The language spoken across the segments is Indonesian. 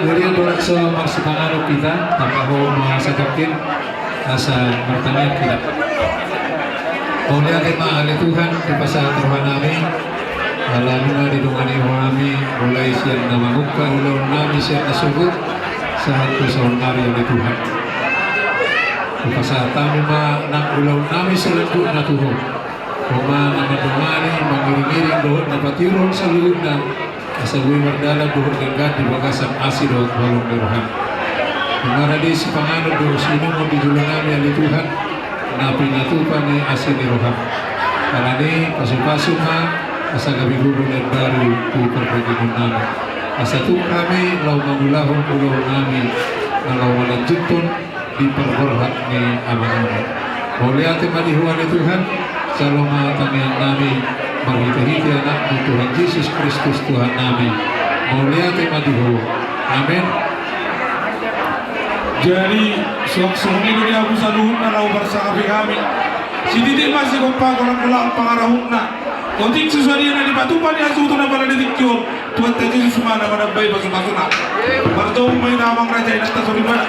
Dirian doon sa marsipangarap kita, takaho mga sakapkin sa martanian kita. Muli aking maalituhan, di pa sa karuhan namin, lalo na dito nga niyo kami, mulay siya na mangukay, ulaw namin siya nasugot sa hato sa ornaryo ni Tuhan. Di pa sa tamin ulaw namin sa lagdo na tuhog. Kuma na madumani, mangiring-iring doon na patiron sa loob na sa buhay magdala doon ng God, di bagas ang asido at walong niruhan. Mengaradi si Pangano doon, sino mo bidulang namin alituhan na pinatupan ni asin niruhan. Kalani, pasok-pasok ha, asa gabi gubernur baru tu perbagian namin. Asa tu kami, lau mangulahong pulau namin, na lau malanjutun di perborhat ni aman-aman. Boleh ate madihuan ni Tuhan, salam tangian namin, maghiti-hiti anak ni Tuhan Yesus Kristus Tuhan namin. Mulia tema Tuhan. Amin. Jadi suang-suang ini dia aku saluhun na raw barsa kami. Si Didi masih kompa kulang-kulang pangarahun na. Konting sesuatu yang dipatupan yang suatu na pala ditikyo. Tuhan tayo Yesus mana manabay basuh-basuh na. Marto may namang raja yang atas oliban.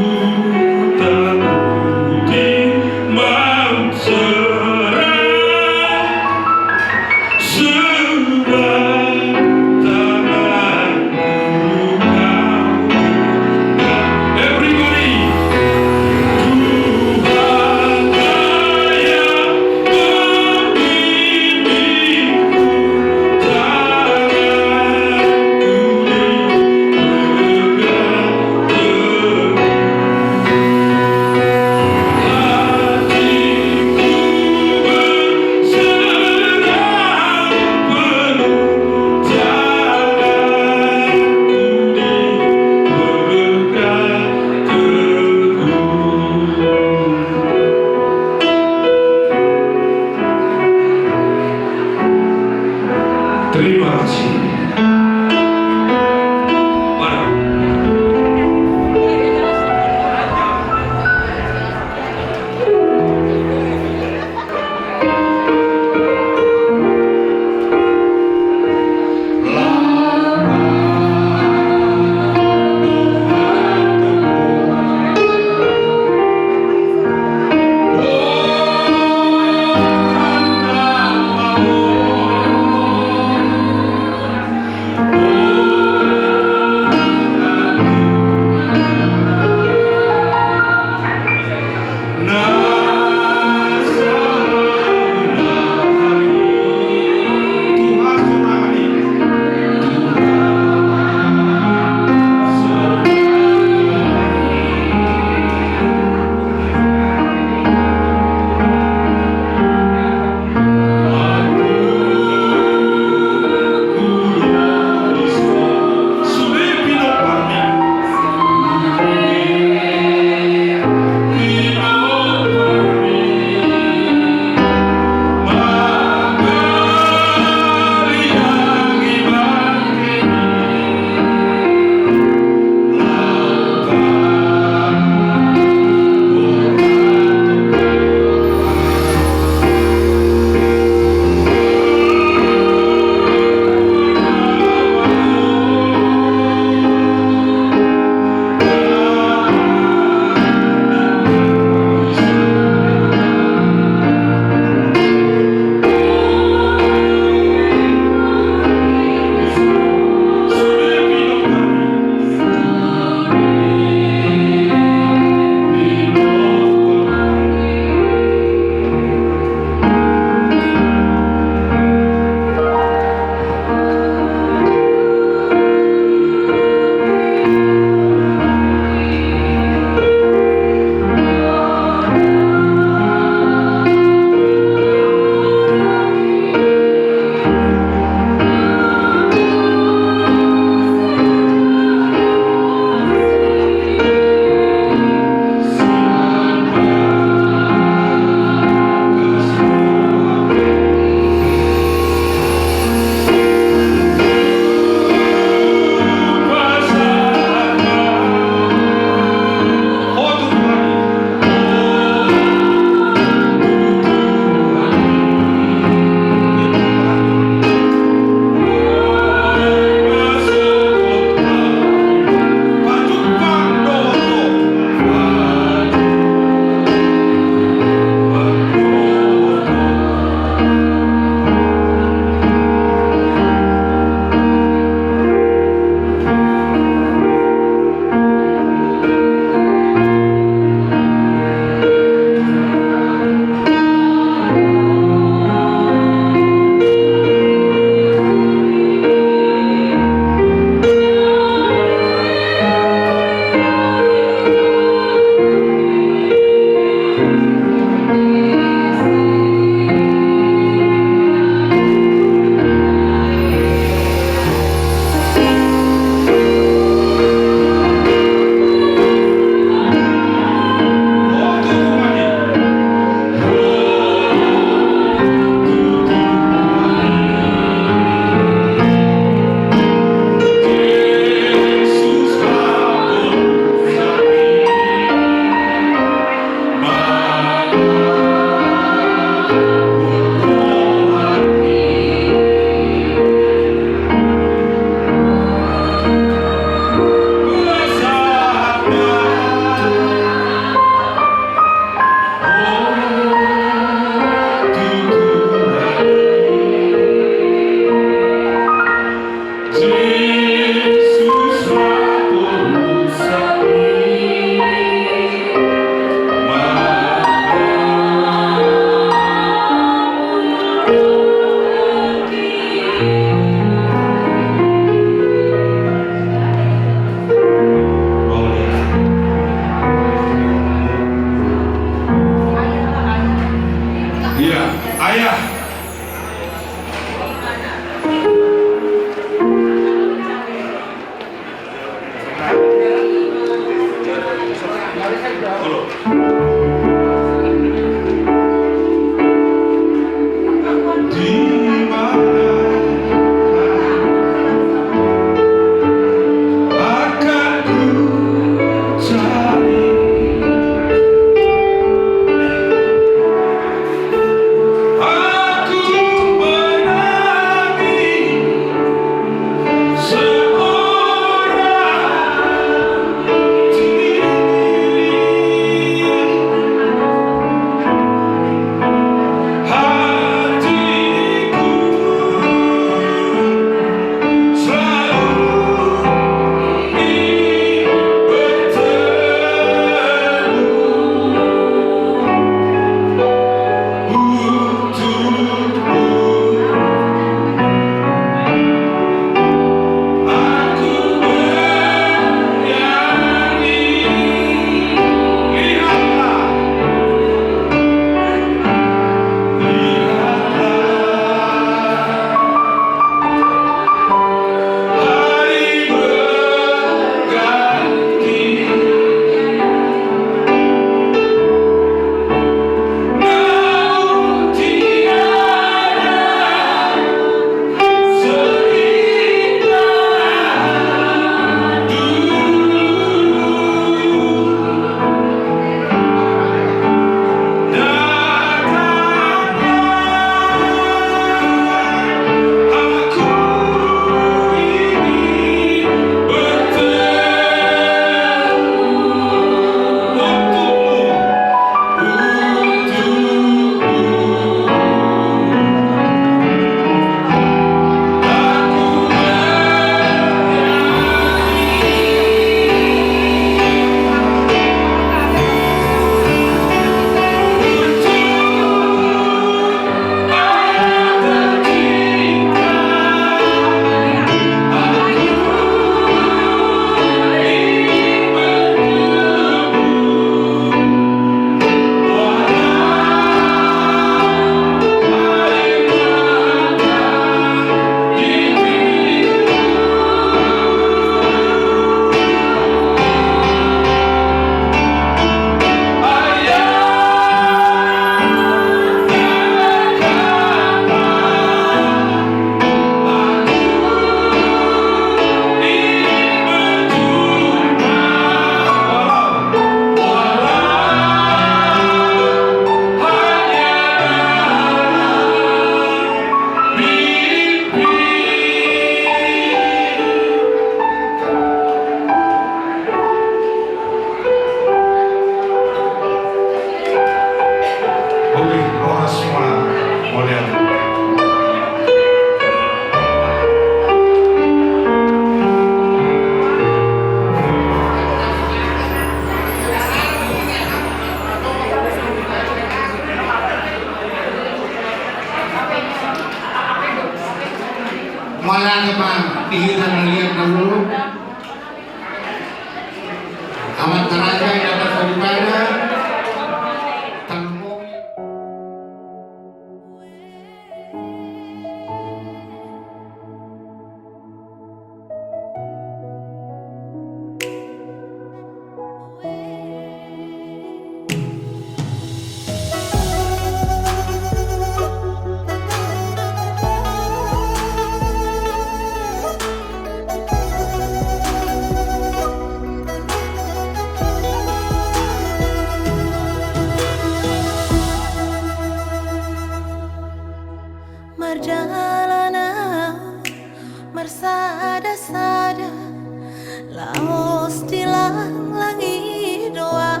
Laos dilanglangi doa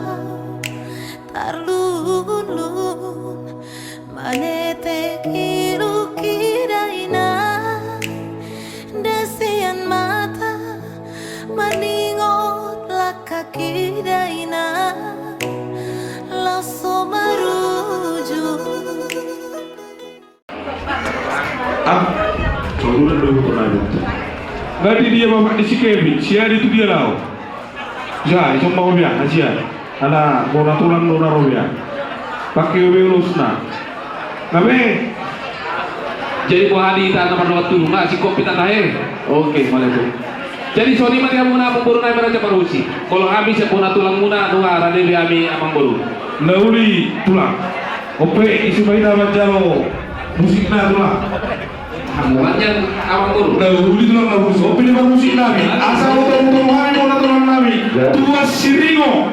tarlulun manete kiru kiraina dasian mata maningot laka kiraina laso maruju Soalnya dulu pernah itu. Berarti dia bapak di Sikebi, siapa itu dia lau? Ya, itu mau biar, aja. Ada bola tulang luna robia. Pakai urusna. Nabe. Jadi buah hadi tanah pada waktu nggak si kopi tanah Oke, malah itu. Jadi soni mati amuna pemburu naik meraja parusi. Kalau habis sepuna tulang muna dua rade biami amang buru. Nauli tulang. Ope isi bayi dapat jalo musiknya tulang. Hangguannya amang buru. Nauli tulang nabi. Ope di musik nabi. Asal motor hari mau tulang nabi. Tua siringo.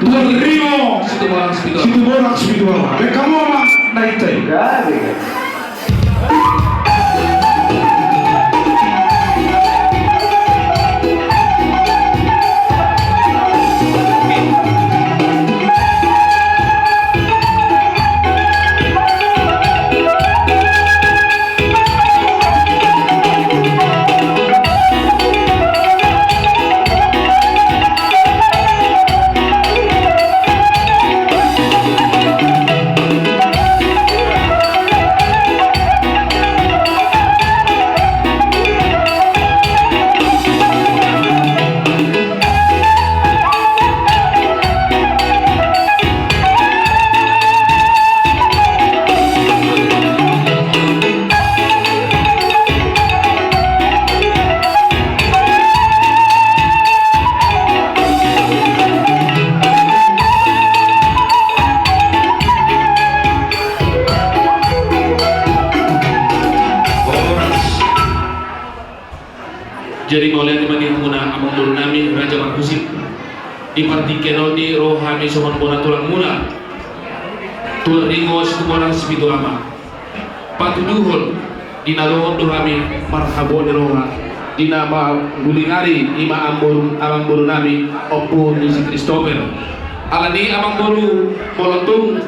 Tua ringo. Situ orang spidol. Situ borak spidol. Kamu apa? Naik teh. Jadi oleh dimani muna amang buru nami raja markusip dipartikan di rohami soman bona tulang muna tulang ringo situ orang sepitu lama patu duhol dina lohon dohami marhabo di roha dina ma gulingari ima amang buru nami opo ni si Christopher alani amang buru molontung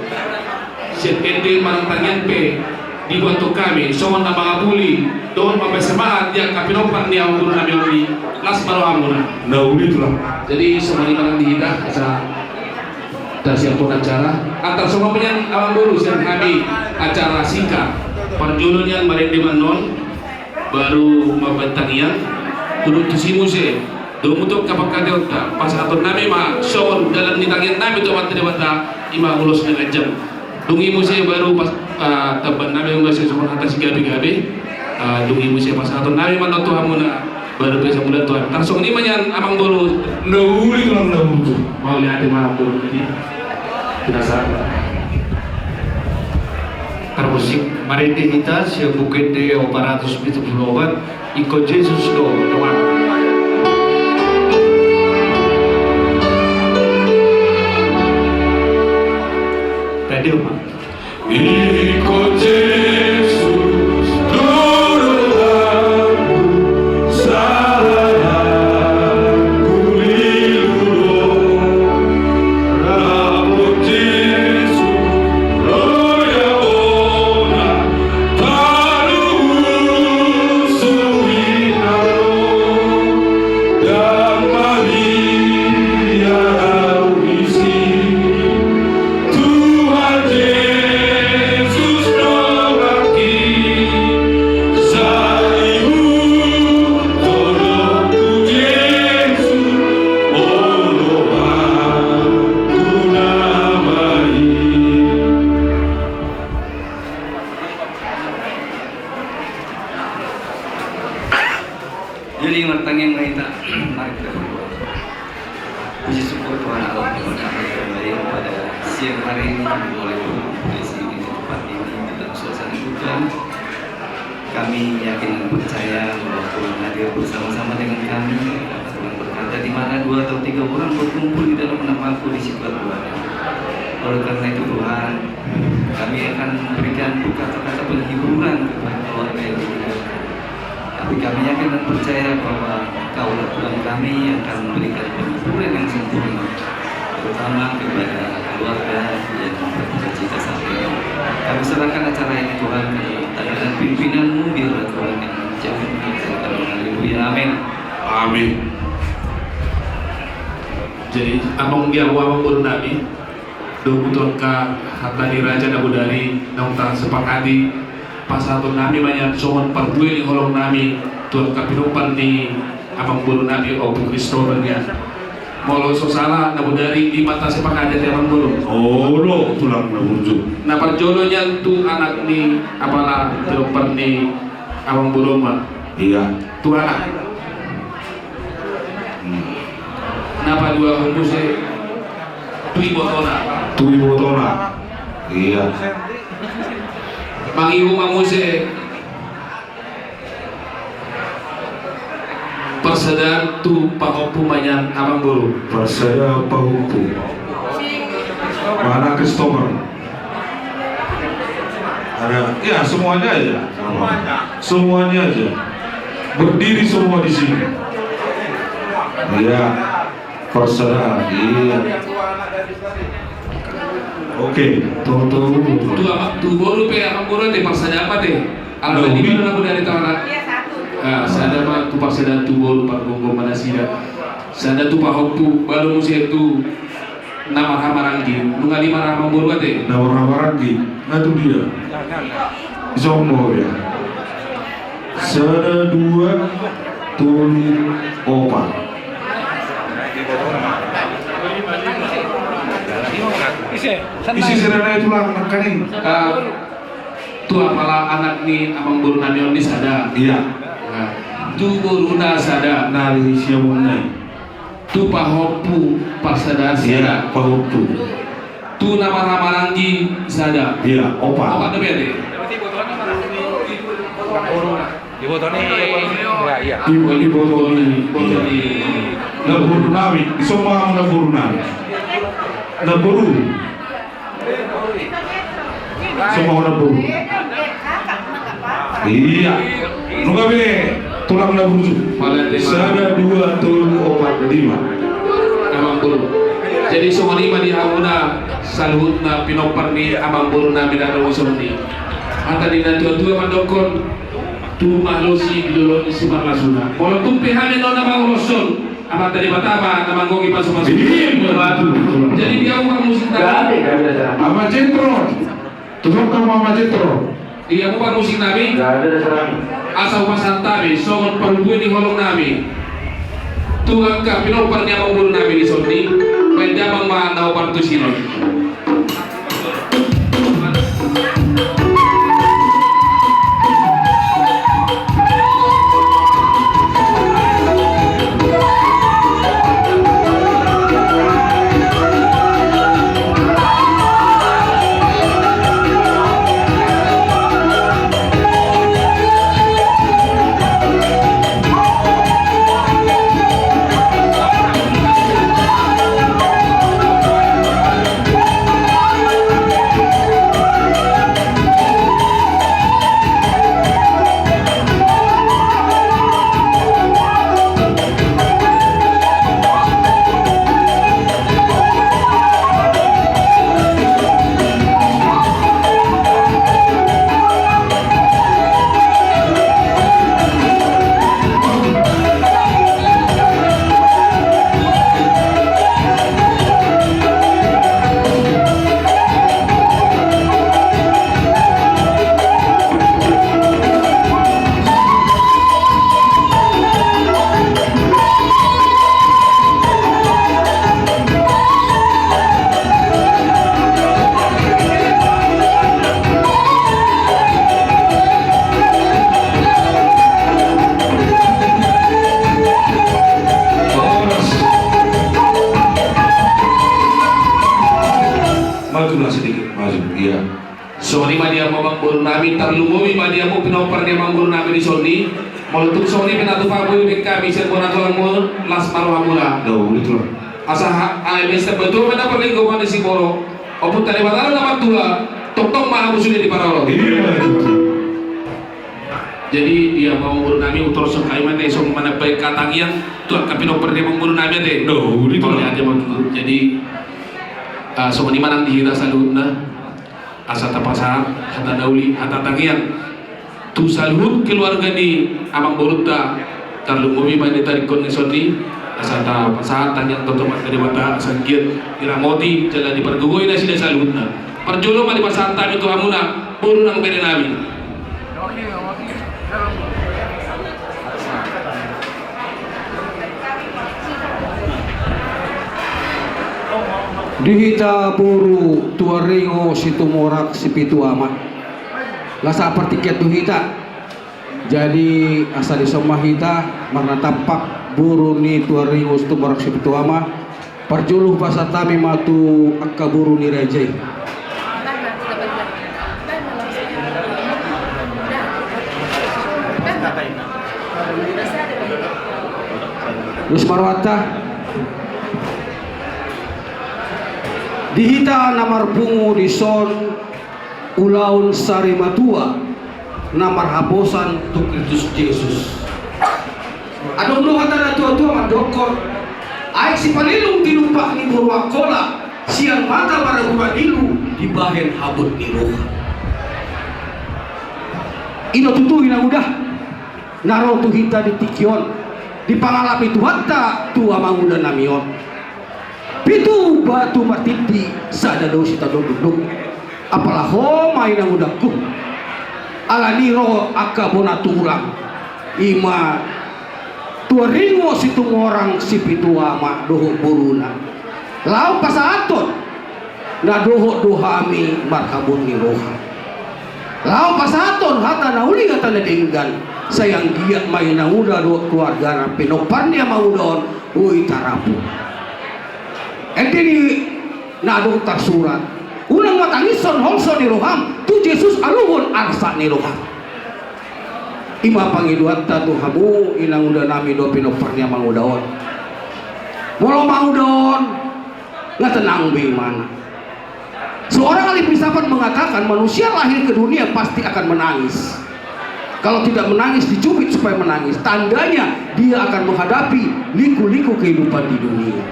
setende mantangan pe dibantu kami soman na mga puli doon mapasamaan yang kapinopan niya ang guru namin di las marohamuna. Nauli tulang. Jadi semua ini malang dihita sa dasiang pun acara antar semua penyan awang guru siang kami acara singkat perjulunnya marindi manon baru mabentangian turut tusimu sih dumutok kapag kadewta pas atur nami ma show dalam nitangian nami tuh waktu dewata ima ulos dengan jam dungi musi baru pas taban nami masih sopan atas gabi-gabi dungi musi pas atur nami manot hamuna baru bisa bulan tuan langsung ini manyan amang bolu Nauli tulang nauli. mau lihat di mana bolu ini penasaran Musik marindi hita siya bukid de 870 iko Jesus do doang. Tadi apa? Iko Jesus doang sayang kulilu rambut Jesus roya ona talu suwinaro dan Maria isi Tuhan Yesus nobaki saibu tolongku Yesus olohanku namai. Jadi martangin kita mari kita berdoa. Puji syukur Tuhan Allah kepada kembali pada siang hari ini boleh berisi di tempat ini di dalam suasana hujan. Kami yakin dan percaya bahwa Tuhan hadir bersama-sama dengan kami. Tuhan berkata di mana 2 atau 3 orang berkumpul di dalam namaku di situ Tuhan. Oleh karena itu Tuhan, kami akan memberikan kata-kata penghiburan kepada keluarga yang ditinggalkan. Tapi kami yakin dan percaya bahwa Kaulah Tuhan kami akan memberikan penghiburan yang sempurna, terutama kepada keluarga yang bercita-cita saat ini. Kami serahkan acara ini Tuhan ke dalam tangan dan pimpinan-Mu, biarlah Tuhan yang menjauh dari haleluya, amin. Amin. Jadi among dia wawang nabi dokuton ka hatani raja nabudari nang tang sepakati pasatun nami banyak sohon perbuin holong nami tuan kapinupan ni amang bulu nabi o bu Kristober ya molo sosala nabudari di mata sepakati amang bulu Oh, lo tulang na burju. na parjolonya tu anak ni apala pinupan ni amang bulu mah Iya. tu anak napa dua humusnya tui botona Tui botona. Iya. mangihu mamuse persedaan tu pakopu manyan amang bulu Persaya pahupu. Mana Christopher? Ada, ya semuanya aja. Semuanya aja. Berdiri semua di sini. Iya. Persaya. Iya. Oke, tuh. tu bolu pe amang bulu de persada apa deh ala Loh, di ini- mana aku dari tangan sada mah tu persada tu bolu par gongo mana sida sada tu pakopu baru musia tu nama hamaranggi nungali marah amang bulu ate Nah, orang-orang lagi. Nah, itu dia. Zombo ya. Sada dua tulu opat. Isi serana itu lah kaning. tu apala anak ni amang bulu namion di sada Iya. tu bolu na sada Nari siamunai. tu pahopu pasada Iya, sada pahutu. tu nama hamaranggi sada Iya, opat. apa tu bete Ibu Iya. botoni. Botoni. Naburu nami. Isoma naburu nami. Naburu. Semua naburu. Iya. Nugabe tulang naburu. Sada dua tulu opat lima. amang bulu jadi semua lima di hamuna saluhut na pinopar ni amang bulu na bidara usoni anta di na tua mandokon tu mahlosi dulu si marlasuna kalau tumpi hame nona manguloson ama tadi batama na manggogi pasu-pasu Iya, batu. jadi dia uang musik nabi Ama Jetro. Tusuk kamu Ama Jetro. dia uang musik nabi asal pasan tabi songon perbuin di holong nabi tuang ka pinopar ni amang bulu nabi di soni pendamang ma partu sinon Majulah sedikit, maju. Iya. Sony madia mo bang guru namin tarlumoy madia mo pinopar niya mga guru namin ni Sony molutuk Sony pinatu paboy yung kami sa buwan tulang mo las maruha mula Dah, itulah. asa ay besta betul mana perlinggo man si Boro opun tali batalo naman tula tong mahabos yun di paralo Iya. Jadi dia mau guru nami utor so kai mana so mana baik katangian tu akan pinoper dia mau guru nami deh. No, itu Boleh aja mau jadi so ni mana dihira salutna asa tapasa hata dauli hata tangian tu salut keluarga ni amang boruta karlu mobi mana tarik konesoni asa ta pasahan tangian totomat dari mata sangkir iramoti jalan di pergugoi na sila salutna perjolo mali pasahan tami tu amuna buru nang bere nami. Dihita buru tuaringo si tumorak si pitu amat lasa pertiket tuhita jadi asal disomahita marna tampak buru ni tuaringo si tumorak si pitu amat perjuluh pasatami matu akka buru ni rejai Lus marwata dihita namar pungu di son ulaun sari matua namar haposan tu Kristus Yesus adong lo kata tua-tua mandokor aik si panilung tinumpak ni burwakola siang mata para gubanilu di bahen habut ni roha ino tutu ina udah naro tu hita di tikion di pangalapi tuhatta tua manguda namion pitu batu matiti sada do sita duduk apalah ho main ang udakku ala niro akabona tulang ima tuaringo si tumorang si pitu ama doho buruna lau pasaaton na doho dohami marhabun ni roha lau pasaton hata nauli kata ledenggan sayang dia main ang uda do keluarga na pinopan niya maudon uy tarapu Entini nadong tersurat ulang matangison holso ni roham tu Yesus aluhon arsa ni roham ima pangiduat tu hamu inang udah nami do pinopernya mangudaon molo mangudaon nggak tenang bagaimana seorang ahli filsafat mengatakan manusia lahir ke dunia pasti akan menangis kalau tidak menangis dicubit supaya menangis tandanya dia akan menghadapi liku-liku kehidupan di dunia.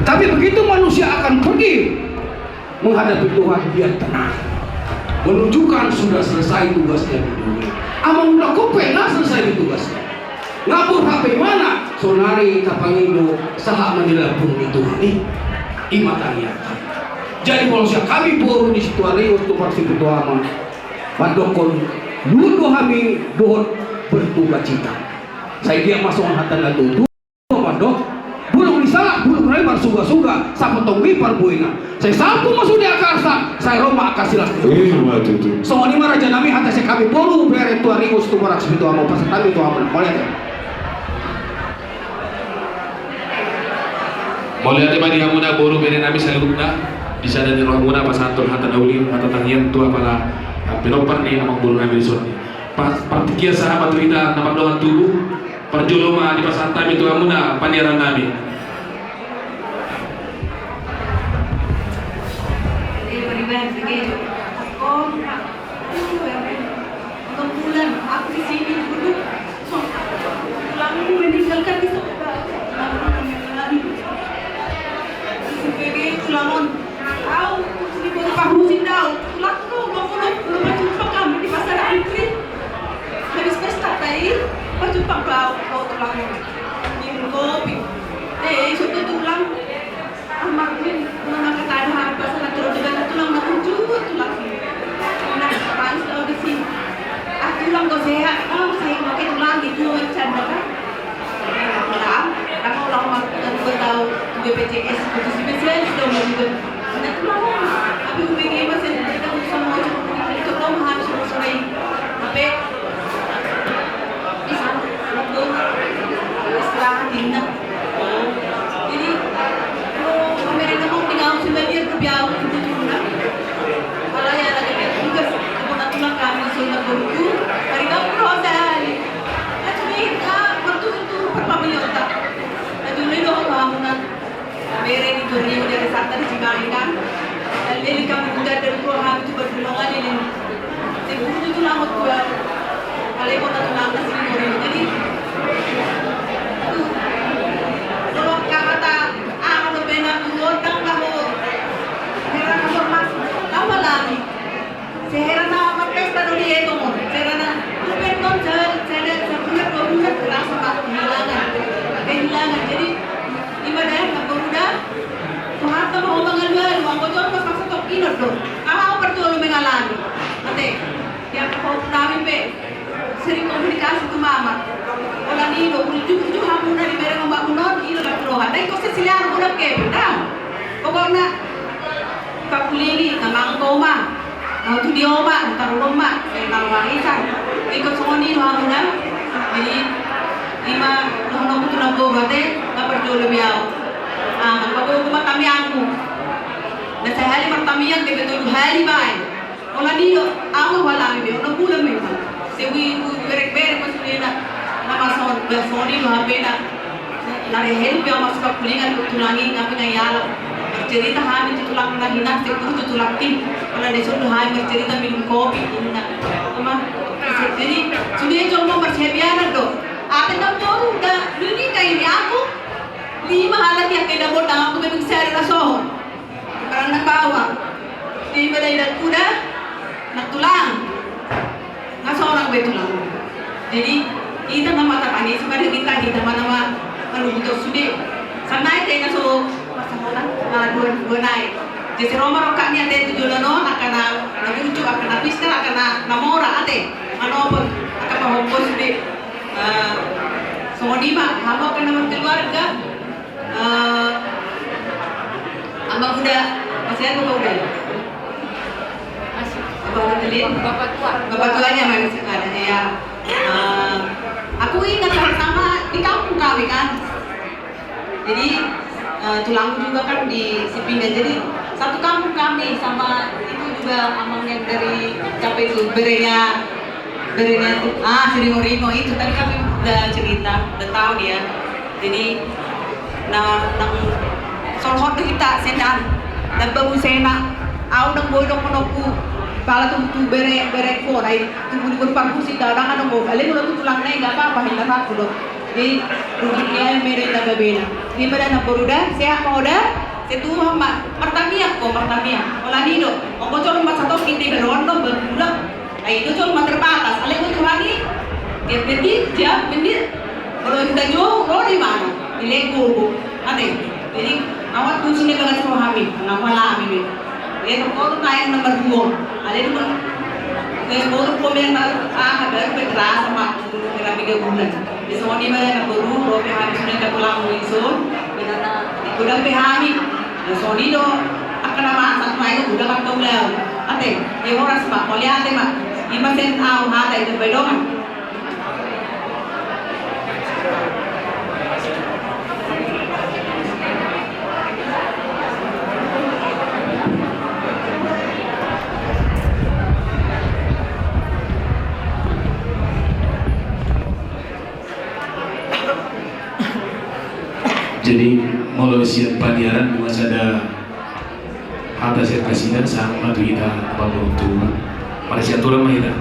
Tapi begitu manusia akan pergi menghadapi Tuhan dia tenang menunjukkan sudah selesai tugasnya di dunia amang udah kopena selesai di tugasnya ngabur HP mana sonari kapangindo saha manilapun di Tuhan ini imatanya jadi manusia kami buru di situ hari untuk bersih Tuhan mandokon dulu kami dohon bertugas cita saya dia masuk hatan itu mandok bulung disalah, bulung remar suga-suga sa potong wipar buina saya sapu masuk di akarsa saya roma akasilas so ini raja nami hata saya kami bolu bere tua ringus tu marak sebitu amo pasatami tu amo boleh ada bani hamuna boru bere nami salugna bisa dari rohmuna pasantul hata nauli hata tangian tua para pinopar ni amang boru nami disoni pas partikia sahabat kita nama doang tubuh perjoloma di pasantami itu amuna pandiaran nami bulan aku di sini duduk lalu meninggalkan di sebagai tulangon kau di kota Pahusin daun laku mau jumpa kami di pasar Antri habis pesta tadi jumpa kau tulangon minum kopi sudah tulang makin mengangkat tanah pasar terus dengan tulang menuju tulang nah panas kalau di sini tulang kau sehat saya pakai tulang gitu canda kan karena orang gue tahu BPJS itu spesialis dong gitu nah tulang tapi gue pengen masih kita bisa mau coba harus sore tapi bisa waktu istirahat dinner jadi kalau mereka mau tinggal sebenarnya terbiau itu cuma kalau ya lagi tugas kemudian tulang kami sudah begitu hari kamu proses cuma waktu itu perpamiliota dulu dong bangunan mere di dunia dari santai di Cikarang dan kamu udah dari Tuhan coba dulu kan ini sebelum itu lama gua alay mo na tulang na sinuri. Jadi, kalau kata ako na pinag-uod ng ako, meron na format, lama lang. Sehera na magpesta doon ito mo. Sehera na, open doon sa bulat lang sa kehilangan. Kehilangan. Jadi, iba dahil nagparuda, kuhat na mga umangalwal, mga botol mas masatok inod doon. Ako pertulo mengalami. Ate, kaya ako namin pe, sering komunikasi ke mama. Wala nilo, ujuk-ujuk hamuna di mereng mbak munod, ilo na tulohan. Dahil ko sa sila ko lang kayo, pokoknya kakulili, kamangko ma, mau tu dia ma, tarulong ma, kaya nalwangisan. Ikut semua nilo hamuna, jadi ima nono ko tunang bobate, naperjulo biyaw. Pag kumatami ako, nasa hali martamiyan, kaya betul hali ba wala nilo, ako wala mi, ono bulan mi ma. Sewi berek-berek maksudnya na mason bersoni lo hape na lari help yang masuk ke kulingan tulangi ngapain ngayalo cerita hamil tulang na hinak sekuru tulang tim kalau desa tuh hamil cerita minum kopi ini na cuma jadi sudah cuma persiapan do apa tak tahu udah ini kayak ini aku 5 halat yang kena bodang aku memang sehari rasoh karena nak bawa di badai dan kuda nak tulang nggak seorang betulang. Jadi kita nama tapani sebenarnya kita nama menuntut sudah. Sanai teh naso masa mana dua naik. Jadi Roma rokaknya teh 7 lano akan lucu akan pista akan namora ate. Ano pun akan pahompos sudah. Semua di mah hamba akan nama keluarga. Amba udah masih ada udah. Bapak tuanya memang ada ya. Aku ingat sama di kampung kami kan. Jadi tulangku juga kan di Sipingan. Jadi satu kampung kami sama itu juga amang yang dari capek itu berenya Sirimo itu tadi kami udah cerita, udah tahu dia. Jadi nang solhot kita sendan dan babu sena au nang boydong monoku pala tu bere ko ai tu bulu parku si dadang ano mo ale mo tulang na enggak apa-apa hendak aku loh di dunia mere na gabena di pada na boruda sehat moda setu hamba martamia wala nido o ko colo masato kiti berondo berbulan ai itu colo terbatas ale ko tuhani ke bendi dia bendi kalau kita jo ro di mana di lego ate jadi awak tu sini kalau suami nama lami itu orang lain nomor 2 ada itu orang komen ada berkeras sama kira 3 bulan di sana ni mana baru rope habis sudah kita pulang muncul kita udah pahami di sana itu akan nama satu main udah kan tahu lah ate dia orang sebab boleh ate mak 5% tahu ada itu bedongan. Jadi melalui siap paniaran buat ada harta serkasinan sang matu kita bangun tu pada siap turun mahira.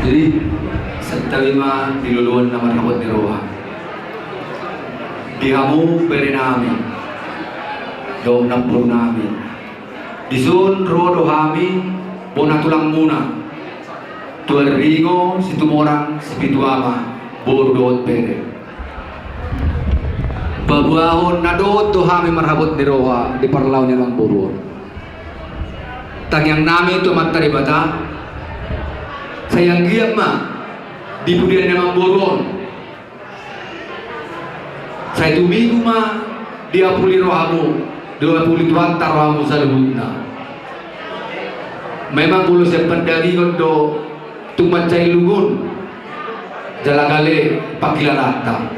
Jadi terima diluluan nama rahmat ni roha. Dihamu berinami, do 60 nami. Disun rodo hami, bona tulang muna. Tuan ringo situmorang spituama, bordot pere. Babuahon nadot to hami marhabot ni roha di parlau ni mang burur. Tangyang nami tu matari bata. Sayang giam ma di budian yang boron. Saya tu minggu ma dia pulih rohamu, dia pulih tuantar rohamu salubna. Memang bulu sepan dagi kondo tumat cai lugun, jalagale pakilarata.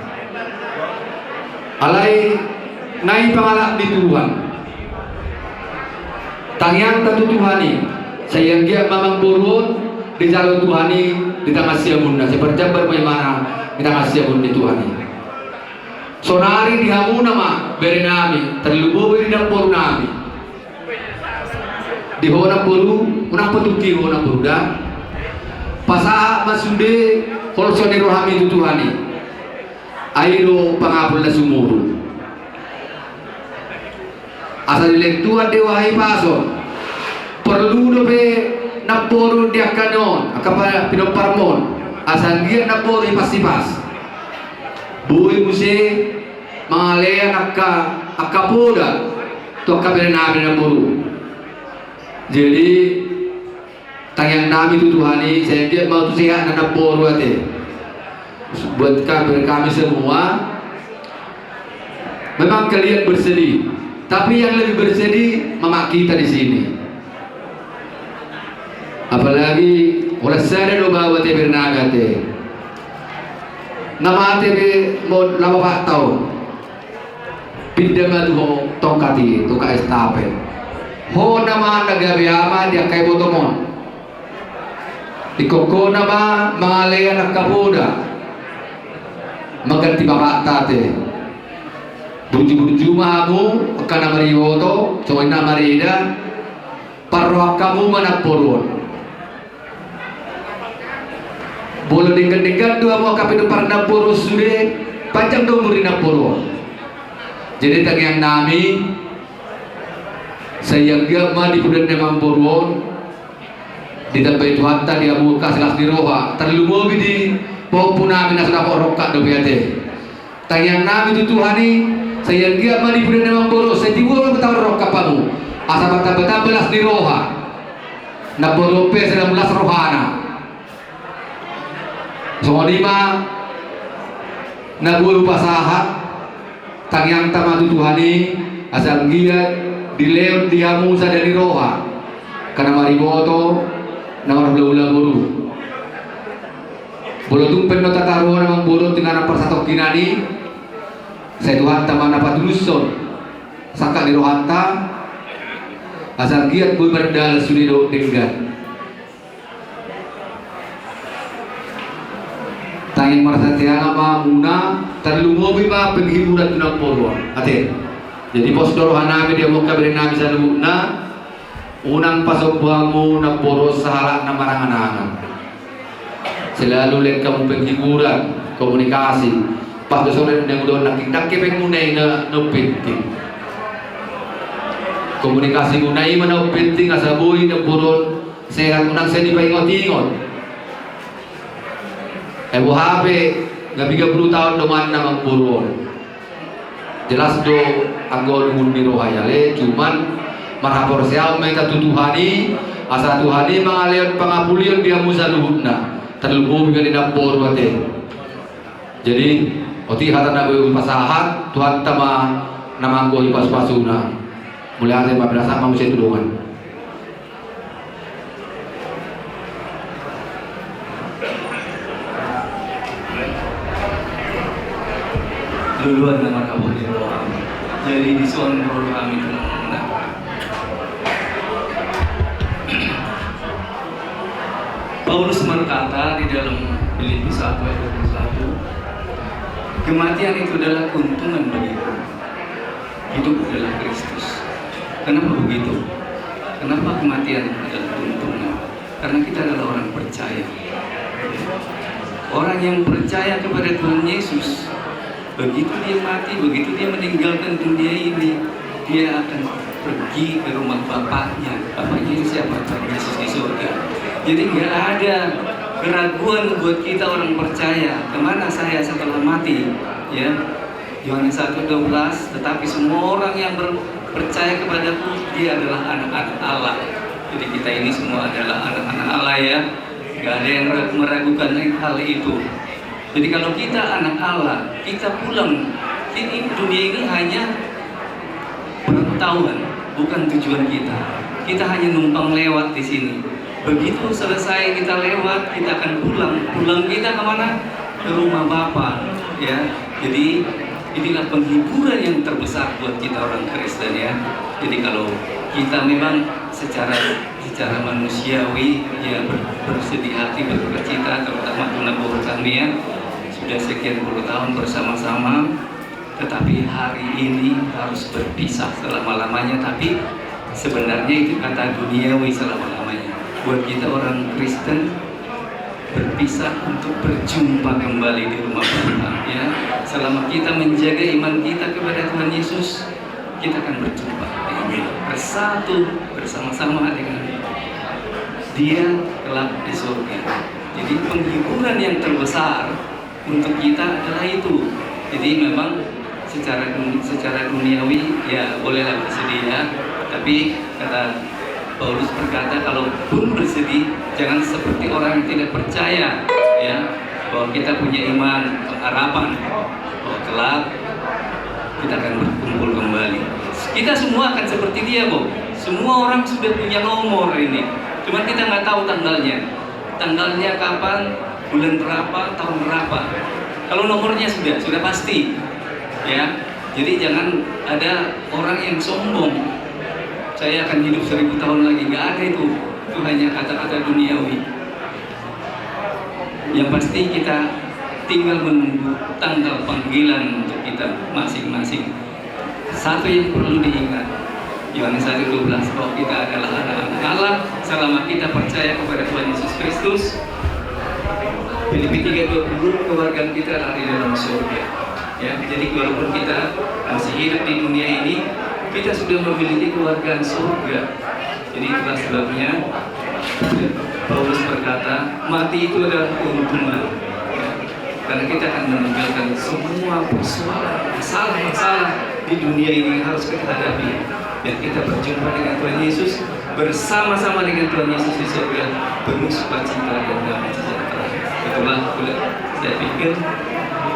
Alai naik pangalak di Tuhan. Tangyang tentu Tuhani, saya dia mamang burun di jalur Tuhani di tangan siabunda. Seperti bermain kita kasih pun di Tuhani. Sonari dihamu nama beri nami terlubu beri dapur nami. Di hona puru, unang petuki hona puru dah. Pasa masude holsoni rohami itu Tuhani. Airo pangapul na sumuru. Asal dilektuan dewahai paso. Perlu dobe naporo dia kanon, akapa pinoparmon. Asal dia naporo ipasipas. Bui muse mangalean akapoda to kabere nabi naporo. Jadi tangyang nabi itu Tuhani, saya dia mau tu sehat dan naporo ate. Buat kami semua, memang kalian bersedih, tapi yang lebih bersedih mama kita di sini. Apalagi oleh saya do bawa te bernaga te. Nama te be mau lama tahun. Pindah madu ho tongkati toka estafet. Ho nama nagabe ama dia kai botomon. Ikoko nama mangalean nakapoda. Maganti baka tate buju-buju mahamu akan mariwoto coy na marida parwa kamu manaporon bolo dengan dua mau kapitu parna poro sude panjang dong murina poro. Jadi tangyang nami saya gama di bulan memang poron di tempat Tuhan tadi amu kasilas di roha terlalu di Paupu namin na sudah korokak do biate. Tangyang namin itu Tuhani, saya dia mali bulan memang boros. Saya tiwul betawar rokak pamu. Asa bata-bata belas di roha. Na borope sedang belas rohana. So lima na guru pasahat. Tangyang tama itu Tuhani, asal dia dileon diamu sa dari roha. Karena mariboto na marula guru. Bolo tumpen no tataruan namang bolo tinggal persatok kinani. Saya Tuhan taman apa duluson. Saka di rohanta. Asal giat pun berdal sudido dengan. Tanging merasa tiang apa muna terlumobi pa penghiburan tunang polo. Ate. Jadi pos dorohanami dia muka beri nabi saluna. Unang pasok buamu na poro sahalak na marangan-angan. Selalu lihat kamu penghiburan, komunikasi. Pas sore yang udah nak pengunai na penting. Komunikasi unai mana penting asabui na buron sehat unang seni paingot-ingot. Ebu HP nggak 30 tahun doman namang buron. Jelas do anggol muni rohayale cuman marhapor sial mereka Tuhani asa Tuhani mangalian pangapulian dia musaluhuna. Terlalu juga di dapur wate. Jadi, oti hata nabi pasahat Tuhan tama namanggo ipas pasuna. Mulai ada berasa manusia tudungan. Luluan nama kamu di roham. Jadi di suan roham itu. Paulus berkata di dalam Filipi 1 ayat 21, kematian itu adalah keuntungan bagiku, hidup adalah Kristus. Kenapa begitu? Kenapa kematian adalah keuntungan? Karena kita adalah orang percaya. Orang yang percaya kepada Tuhan Yesus, begitu dia mati, begitu dia meninggalkan dunia ini, dia akan pergi ke rumah Bapaknya. Bapaknya itu siapa? Yesus di surga. Jadi nggak ada keraguan buat kita orang percaya kemana saya setelah mati, ya. Yohanes 1:12. Tetapi semua orang yang percaya kepadaku dia adalah anak-anak Allah. Jadi kita ini semua adalah anak-anak Allah, ya. Nggak ada yang meragukan hal itu. Jadi kalau kita anak Allah, kita pulang. Ini dunia ini hanya pengetahuan, bukan tujuan kita. Kita hanya numpang lewat di sini. Begitu selesai kita lewat, kita akan pulang. Pulang kita kemana? Ke rumah Bapa, ya. Jadi inilah penghiburan yang terbesar buat kita orang Kristen, ya. Jadi kalau kita memang secara manusiawi ya bersedih hati, berduka-cita, terutama tunabur kami ya sudah sekian puluh tahun bersama-sama, tetapi hari ini harus berpisah selama-lamanya. Tapi sebenarnya itu kata duniawi selama-lamanya. Buat kita orang Kristen, berpisah untuk berjumpa kembali di rumah Bapa ya. Selama kita menjaga iman kita kepada Tuhan Yesus, kita akan berjumpa, bersatu bersama-sama dengan Dia kelak di surga. Jadi penghiburan yang terbesar untuk kita adalah itu. Jadi memang secara duniawi ya bolehlah bersedih ya, tapi kata Paulus berkata, kalau pun bersedih jangan seperti orang yang tidak percaya ya, bahwa kita punya iman, pengharapan bahwa kelak kita akan berkumpul kembali. Kita semua akan seperti dia kok. Semua orang sudah punya nomor ini, cuma kita nggak tahu tanggalnya kapan, bulan berapa, tahun berapa. Kalau nomornya sudah pasti ya. Jadi jangan ada orang yang sombong, saya akan hidup 1000 tahun lagi. Nggak ada itu hanya kata-kata duniawi. Yang pasti kita tinggal menunggu tanggal panggilan untuk kita masing-masing. Satu yang perlu diingat, Yohanes 1:12, bahwa kita adalah anak-anak Allah selama kita percaya kepada Tuhan Yesus Kristus. Filipi 3:20, keluarga kita adalah di dalam surga. Ya, jadi walaupun kita masih hidup di dunia ini, kita sudah memiliki keluarga surga. Jadi itulah sebabnya Paulus berkata, mati itu adalah keuntungan. Ya, karena kita akan meninggalkan semua persoalan, masalah-masalah di dunia ini yang harus kita hadapi, dan kita berjumpa dengan Tuhan Yesus, bersama-sama dengan Tuhan Yesus di surga, penuh sukacita dan damai sejahtera. Itulah saya pikir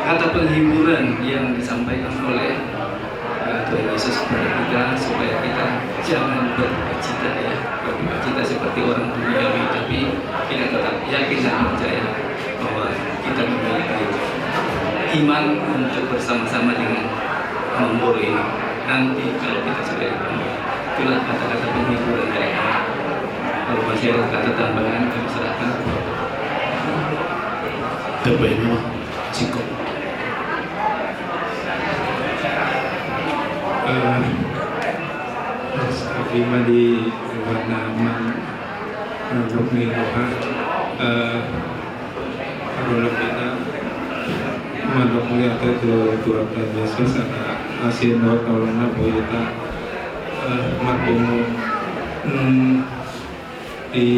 kata penghiburan yang disampaikan oleh Tuhan Yesus kepada kita, supaya kita jangan bercita ya, bercita seperti orang duniawi, tapi kita tetap yakin dan percaya bahwa kita memiliki iman untuk bersama-sama dengan memburu ini nanti kalau kita sudah dipanggil. Itulah kata-kata penghiburan dari kami. Kalau masih ada kata tambahan, kami serahkan. Terbaik cukup. Terima di nama Rukni Tuhan, kalau kita mandok melihat itu Tuhan Yesus ada asin doa tolonglah bahwa kita matunggu di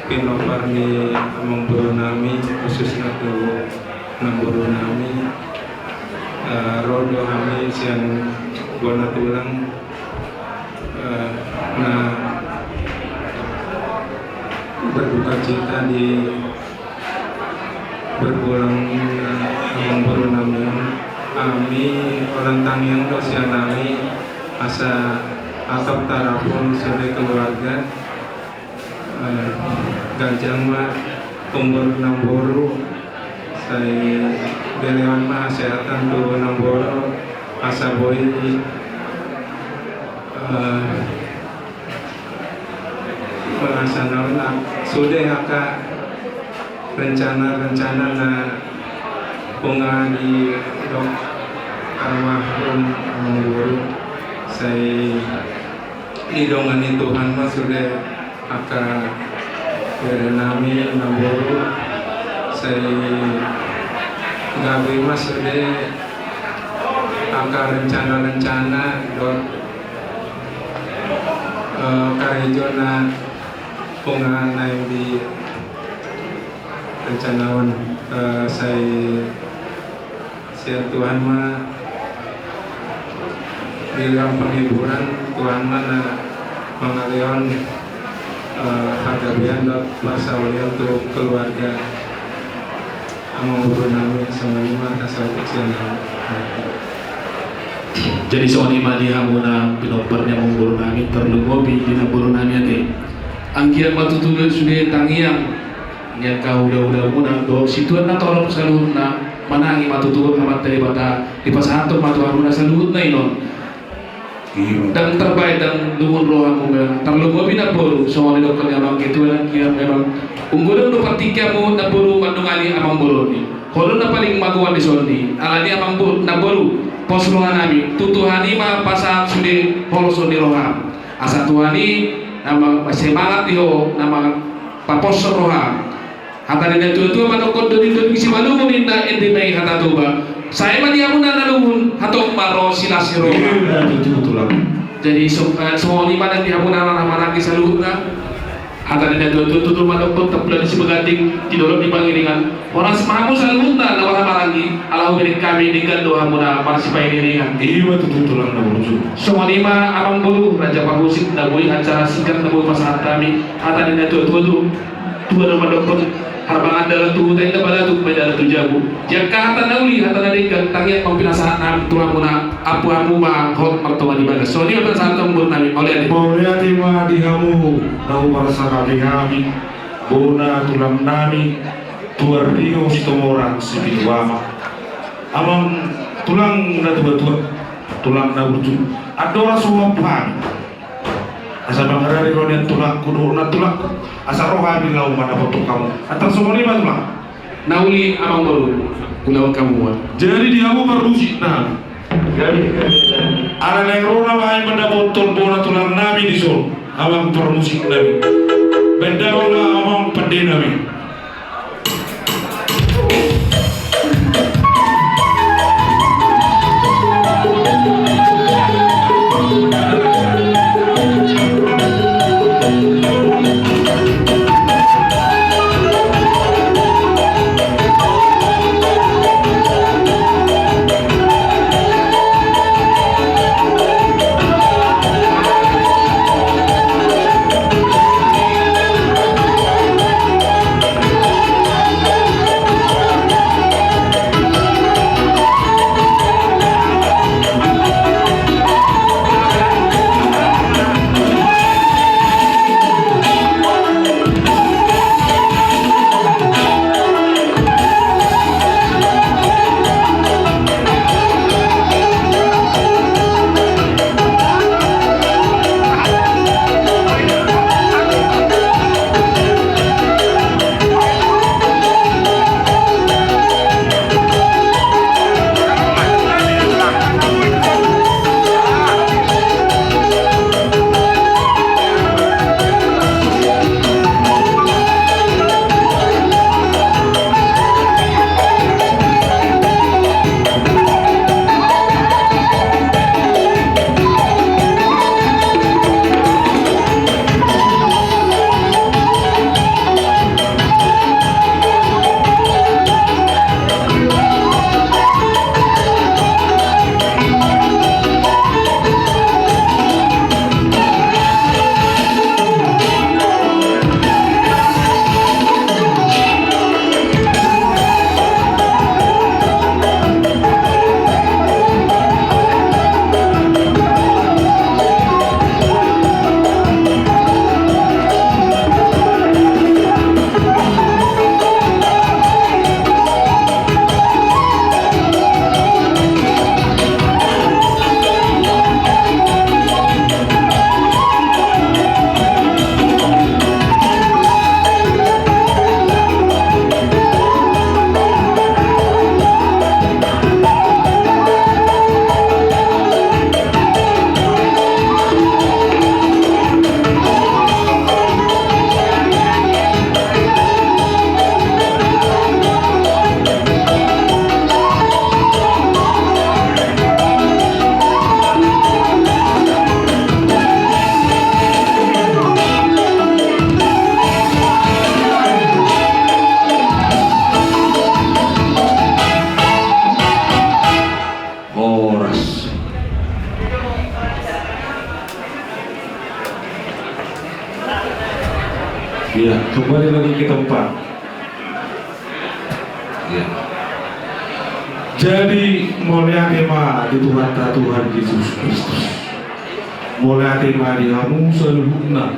pinopar ni memburu nami khususnya tu memburu nami rodo kami yang bona tulang berduka cita di berpulang memburu nami kami orang tangyang dosia nami asa atau tarapun sudah keluarga gajang mah umur 60 saya belewan mah kesehatan tuh 60 asa boy mengasanawan sudah akak rencana na bunga di dok almarhum guru saya didongani Tuhan mah sudah akak berenami namburu saya gawe mas sudah akak rencana dot karejona bunga naik di rencanawan saya Tuhan mah bilang penghiburan Tuhan mana mengalion hargabian dot pasaulian untuk keluarga amang nami semuanya asal kecil. Jadi soal imani hamuna pinopernya memburu nami terlugobi dina buru nami ate angkian matutulun sudah tangiang yang kau udah muna do situan na tolong saluhna manangi matutulun hamat dari bata di pasanto matu hamuna saluhna inon dan terbaik dan luhur rohamu memang terlalu bina boru semua dokter yang gitu yang kia memang unggulan do partikiamu na boru mandungali amang boru ni kalau na paling maguan di soni alani amang boru na boru pos rohan ami tutuhani ma pasang sude holoso di roham asa tuhani nama semangat diho nama papos roham hatane na tutu manokod do si malu muninda ende mai hata tuba saya mah dia muna naluhun hatok maro silasiro. Jadi semua lima dan dia muna marang di saluhna. Hatane na tutu manokod taplan si magating tidorong di pangiringan. Orang semamu saluhna na marangi alau milik kami dengan doa muna para si pangiringan. Iya tutulan na burju. Semua lima amang bulu raja pahusik na boy acara singkat na boy pasahat kami. Hatane na tutu dua manokod harbangan dalam tubuh tadi pada tuh beda tu jago. Jika hata nauli hata nari tangnya pembinasan nam tulang muna apu amu ma hot mertua di bagas. So ini apa satu mur nami oleh Boleh ma di kamu tahu para kami kami bona tulang nami tuar rio si tomorang si bidwama amang tulang na tulang na burju adora semua pan asa bangara ro ni tulang kudu na tulang asa roha bilau mana foto kamu atas semua lima tulang nauli amang baru pulau kamu. jadi dia mau berusi nah ada yang rona main pada botol bona tulang nami di sol amang permusik nami benda wala amang pede nami Ya, kembali lagi ke tempat. Ya. Jadi mulia tema di Tuhan Yesus Kristus. Mulia tema di kamu seluruhna.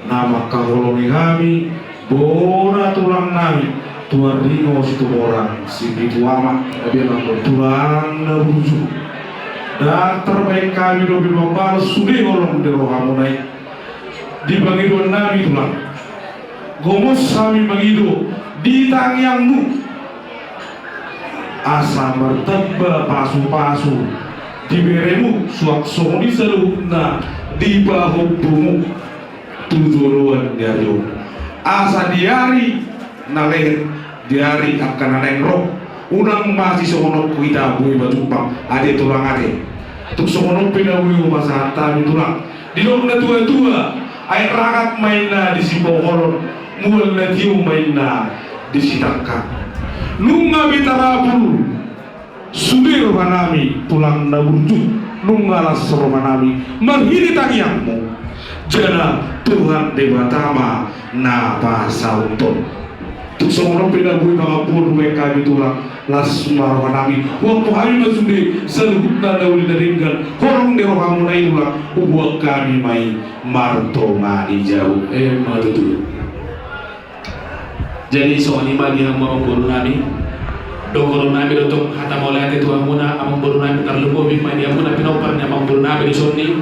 Nama kaholomi kami, bona tulang nami, Tuhan ringo situ orang, si bitu amat, tapi nama tulang nabuju. dan terbaik kami dobi membalas sudah golong di rohamu naik di bagian nabi tulang gomos kami bagido di tangyangmu asa berteba pasu-pasu di beremu suak soni seluhna di bahumu tujuan diajo asa diari naleh diari akan naleh roh unang masih sono kita bui bajumpang ade tulang ade tuk sono pina bui masa tabi tulang di lokna tua-tua air rakat mainna di sipoholon mual na tiu mainna di sitangka nunga bitarapul sudir manami tulang na burju nunga las romanami marhiri tangiangmu jana Tuhan debatama na pasauton tuk sono pina bui mangapur mereka tulang las marwanami waktu hari masude seluhutna dauli daringgan horong de rohamu nai ulang ubuak kami mai marto ngadi jauh Betul. Jadi soal lima dia mau buru nami, dokoro nami dotok hata mulai hati Tuhan muna amang buru nami terlupa bima dia muna pinoparnya amang buru nami di sini.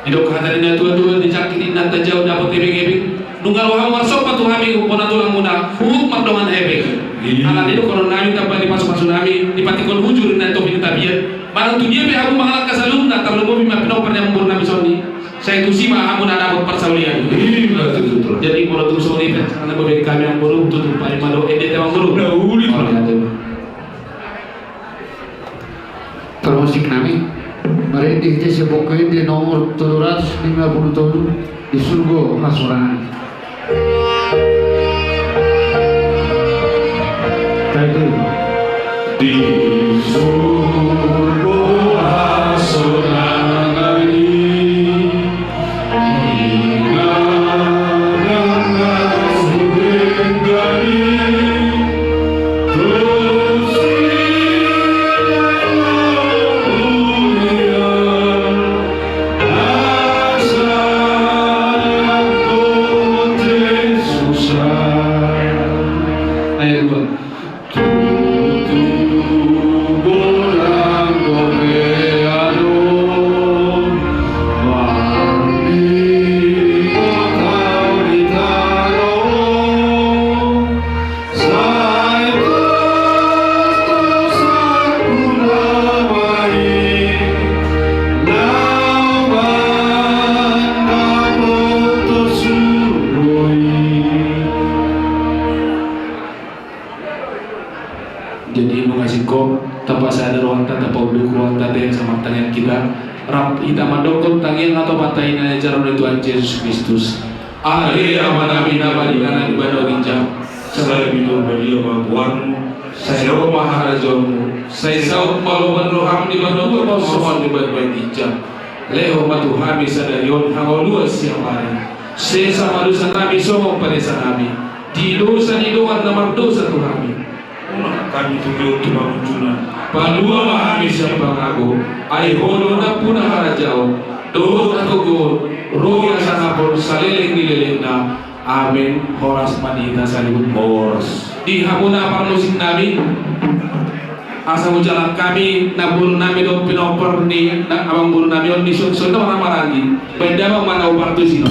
Idok hata dia Tuhan dicakitin nanti jauh dapat ebing-ebing. Nunggal waham warsop patu kami upona tulang muna huk makdongan ebing. Alat itu kalau nami tanpa dipasuk-pasuk nami dipatikon hujur dan topin tabiat. Barang tu dia aku mengalat kasalumna terlupa bima pinoparnya amang buru nami sini. Saya itu sih mah amun ada persaulian. Jadi kalau terus ini karena beberapa kami yang baru tutup pada malu edit yang baru. Termusik nami, mari di sebuah di nomor 757 di surga Masuran. Title di surga Masuran. Jadi mengasih kau tanpa sadar ruang tata pauduk ruang tata yang sama tangan kita rap kita mandokot tangan atau patahin aja oleh Tuhan Yesus Kristus. Ahli amanami nabadi kanan ibadah ginjam. Saya minum beliau Tuhanmu, Saya maharajamu. Saya saut maluman roham di mana kau soal di baik ginjam. Leho matuhami sadarion hangau luas siang hari. Saya sama dosa kami somong pada sanami. Di dosa di doa namar dosa Tuhami. kami tujuh tulang juna. Palua mahami siapa ngaku. Ai hono na punah harajao. Doh katugo. Roh yang sanapol saleleng dilelengna. Amin. Horas manita salibut moros. Di hamuna parlusik nami. Asa jalan kami na buru nami do pinoper ni na abang buru nami on di sun na maragi. Benda mana upar tu sino.